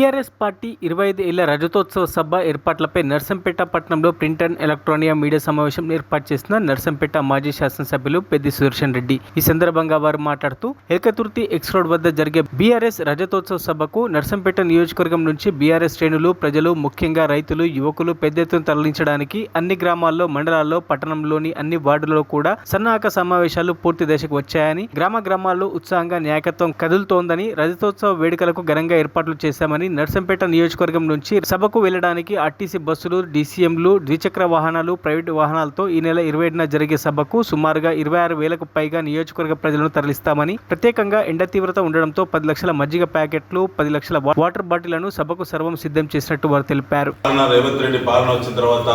BRS party 25 ఏళ్ల రజతోత్సవ సభ ఏర్పాట్లపై నర్సంపేట పట్టణంలో ప్రింట్ అండ్ ఎలక్ట్రానియా మీడియా సమావేశం ఏర్పాటు చేసిన నర్సంపేట మాజీ శాసనసభ్యులు పెద్ది సుదర్శన్ రెడ్డి ఈ సందర్భంగా వారు మాట్లాడుతూ ఏకతుర్తి ఎక్స్ రోడ్ వద్ద జరిగే బీఆర్ఎస్ రజతోత్సవ సభకు నర్సంపేట నియోజకవర్గం నుంచి బీఆర్ఎస్ శ్రేణులు ప్రజలు ముఖ్యంగా రైతులు యువకులు పెద్ద ఎత్తున తరలించడానికి అన్ని గ్రామాల్లో మండలాల్లో పట్టణంలోని అన్ని వార్డులలో కూడా సన్నాహక సమావేశాలు పూర్తి దశకు వచ్చాయని గ్రామాల్లో ఉత్సాహంగా నాయకత్వం కదులుతోందని రజతోత్సవ వేడుకలకు ఘనంగా ఏర్పాట్లు చేశామని నర్సంపేట నియోజకవర్గం నుంచి సభకు వెళ్లడానికి ఆర్టీసీ బస్సులు డీసీఎంలు ద్విచక్ర వాహనాలు ప్రైవేటు వాహనాలతో ఈ నెల 27న జరిగే సభకు సుమారుగా 26,000కు పైగా నియోజకవర్గ ప్రజలను తరలిస్తామని ప్రత్యేకంగా ఎండ తీవ్రత ఉండడంతో 10 లక్షల మజ్జిగ ప్యాకెట్లు 10 లక్షల వాటర్ బాటిళ్లను సభకు సర్వం సిద్ధం చేసినట్టు వారు తెలిపారు. రేవంత్ రెడ్డి పాలన వచ్చిన తర్వాత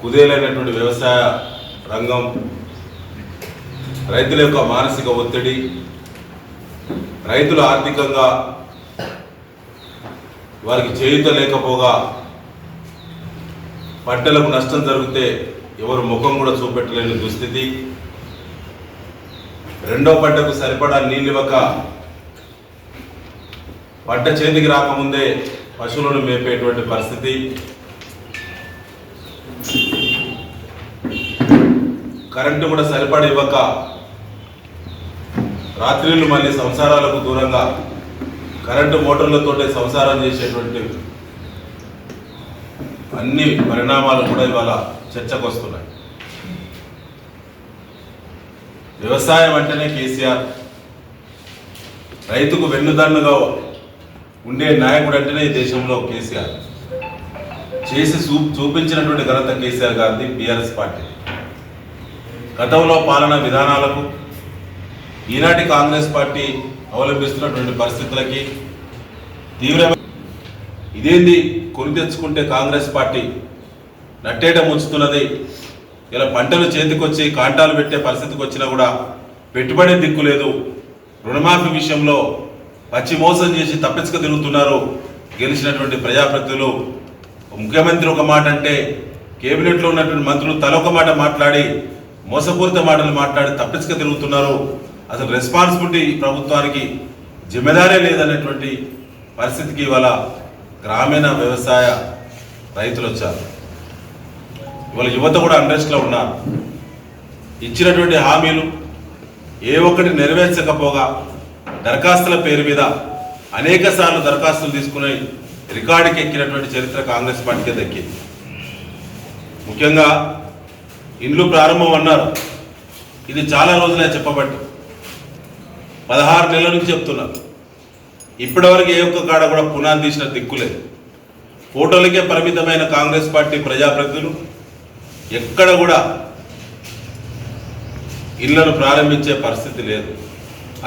కుదేలైనటువంటి వ్యవసాయ రంగం, రైతుల యొక్క మానసిక ఒత్తిడి, రైతులు ఆర్థికంగా వారికి చేయూత లేకపోగా పంటలకు నష్టం జరిగితే ఎవరు ముఖం కూడా చూపెట్టలేని దుస్థితి, రెండో పంటకు సరిపడా నీళ్ళు ఇవ్వక పంట చేతికి రాకముందే పశువులను మేపేటువంటి పరిస్థితి, కరెంటు కూడా సరిపడా ఇవ్వక రాత్రిళ్ళు మళ్ళీ సంసారాలకు దూరంగా కరెంటు మోటార్లతోటే సంసారం చేసేటువంటి అన్ని పరిణామాలు కూడా ఇవాళ చర్చకు వస్తున్నాయి. వ్యవసాయం అంటేనే కేసీఆర్, రైతుకు వెన్నుదన్నుగా ఉండే నాయకుడు అంటేనే ఈ దేశంలో కేసీఆర్. చేసి చూపించినటువంటి ఘనత కేసీఆర్ గారిది, బీఆర్ఎస్ పార్టీ. గతంలో పాలనా విధానాలకు ఈనాటి కాంగ్రెస్ పార్టీ అవలంబిస్తున్నటువంటి పరిస్థితులకి తీవ్రమైన ఇదేంది కొని తెచ్చుకుంటే కాంగ్రెస్ పార్టీ నట్టేట ముంచుతున్నది. ఇలా పంటలు చేతికొచ్చి కాంటాలు పెట్టే పరిస్థితికి వచ్చినా కూడా పెట్టుబడి దిక్కు లేదు. రుణమాఫీ విషయంలో పచ్చి మోసం చేసి తప్పించుకు తిరుగుతున్నారు గెలిచినటువంటి ప్రజాప్రతినిధులు. ముఖ్యమంత్రి ఒక మాట అంటే కేబినెట్లో ఉన్నటువంటి మంత్రులు తలొక మాట మాట్లాడి మోసపూరిత మాటలు మాట్లాడి తప్పించుకు తిరుగుతున్నారు. అసలు రెస్పాన్సిబిలిటీ ప్రభుత్వానికి జిమ్మెదారే లేదనేటువంటి పరిస్థితికి ఇవాళ గ్రామీణ వ్యవసాయ రైతులు వచ్చారు. ఇవాళ యువత కూడా అన్రెస్ట్లో ఉన్నారు. ఇచ్చినటువంటి హామీలు ఏ ఒక్కటి నెరవేర్చకపోగా దరఖాస్తుల పేరు మీద అనేక సార్లు దరఖాస్తులు తీసుకుని రికార్డుకి ఎక్కినటువంటి చరిత్ర కాంగ్రెస్ పార్టీకే దక్కింది. ముఖ్యంగా ఇండ్లు ప్రారంభం అన్నారు, ఇది చాలా రోజులే చెప్పబట్టి 16 నెలల నుంచి చెప్తున్నారు. ఇప్పటివరకు ఏ ఒక్క కాడ కూడా పునాది తీసిన దిక్కులేదు. ఫోటోలకే పరిమితమైన కాంగ్రెస్ పార్టీ ప్రజాప్రతినిధులు ఎక్కడ కూడా ఇళ్లను ప్రారంభించే పరిస్థితి లేదు.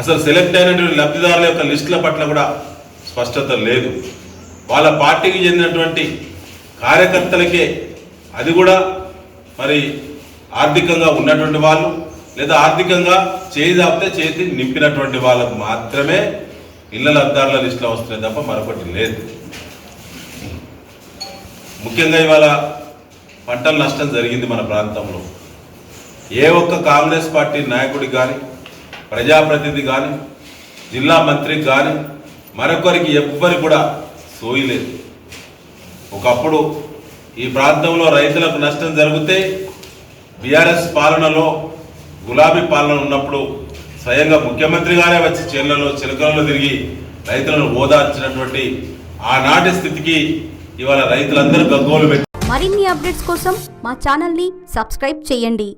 అసలు సెలెక్ట్ అయినటువంటి లబ్ధిదారుల యొక్క లిస్టుల పట్ల కూడా స్పష్టత లేదు. వాళ్ళ పార్టీకి చెందినటువంటి కార్యకర్తలకే, అది కూడా మరి ఆర్థికంగా ఉన్నటువంటి వాళ్ళు లేదా ఆర్థికంగా చేయి దాపితే చేతి నింపినటువంటి వాళ్ళకు మాత్రమే ఇళ్ల లబ్ధిదారుల లిస్టులో వస్తున్నాయి తప్ప మరొకటి లేదు. ముఖ్యంగా ఇవాళ పంటల నష్టం జరిగింది మన ప్రాంతంలో. ఏ ఒక్క కాంగ్రెస్ పార్టీ నాయకుడికి కానీ, ప్రజాప్రతినిధి కానీ, జిల్లా మంత్రికి కానీ, మరొకరికి ఎవ్వరికి కూడా సోయలేదు. ఒకప్పుడు ఈ ప్రాంతంలో రైతులకు నష్టం జరిగితే బీఆర్ఎస్ పాలనలో, గులాబీ పాలన ఉన్నప్పుడు స్వయంగా ముఖ్యమంత్రి గారే వచ్చి చేళ్లలో చిలకలలో తిరిగి రైతులను ఓదార్చినటువంటి ఆనాటి స్థితికి ఇవాళ రైతులందరూ గగ్గోలు పెట్టి మరిన్ని అప్డేట్స్ కోసం మా ఛానల్ని సబ్స్క్రైబ్ చేయండి.